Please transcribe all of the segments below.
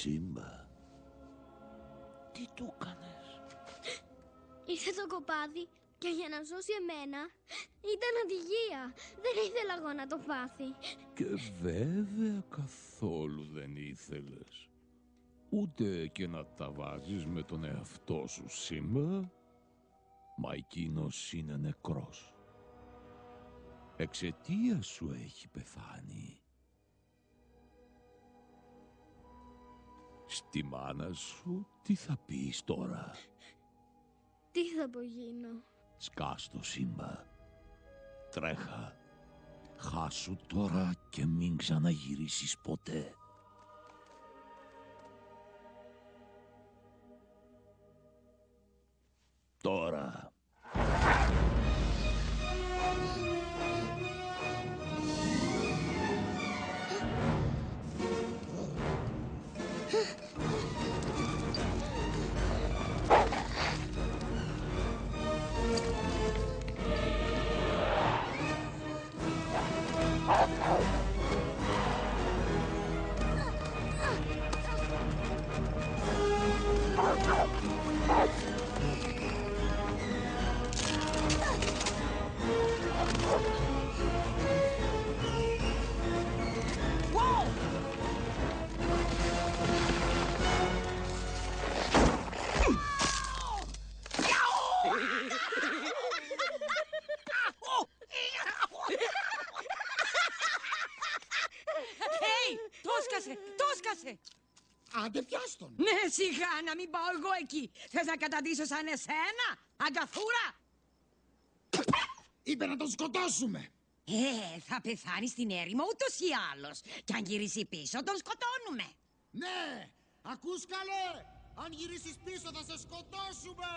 Σύμπα, τι του έκανες? Ήρθε το κοπάδι και για να σώσει εμένα ήταν ατυχία. Δεν ήθελα εγώ να το πάθει. Και βέβαια καθόλου δεν ήθελες. Ούτε και να τα βάζεις με τον εαυτό σου, Σύμπα. Μα εκείνος είναι νεκρός. Εξαιτίας σου έχει πεθάνει. Στη μάνα σου τι θα πεις τώρα? Τι θα απογίνω? Σκάστο, Σύμπα. Τρέχα. Χάσου τώρα και μην ξαναγυρίσεις ποτέ. Τώρα. Το σκάσε! Άντε πιάστον! Ναι, σιγά να μην πάω εγώ εκεί. Θες να καταντήσω σαν εσένα, αγκαθούρα? Είπε να τον σκοτώσουμε! Θα πεθάνει στην έρημο ούτως ή άλλως. Κι αν γυρίσει πίσω τον σκοτώνουμε. Ναι! Ακούς καλέ! Αν γυρίσεις πίσω θα σε σκοτώσουμε!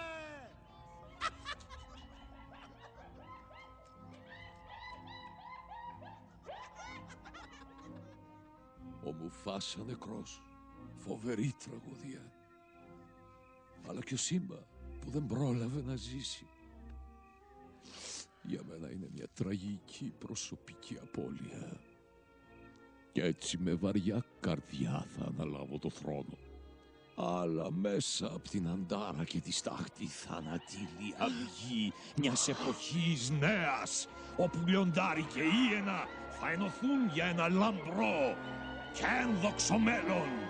Ο Μουφάσα νεκρός. Φοβερή τραγωδία. Αλλά και ο Σύμπα που δεν πρόλαβε να ζήσει. Για μένα είναι μια τραγική προσωπική απώλεια. Και έτσι με βαριά καρδιά θα αναλάβω το θρόνο. Αλλά μέσα από την αντάρα και τη στάχτη θα ανατείλει αυγή μιας εποχής νέας, όπου λιοντάρι και ήενα θα ενωθούν για ένα λαμπρό και ένδοξο μέλλον.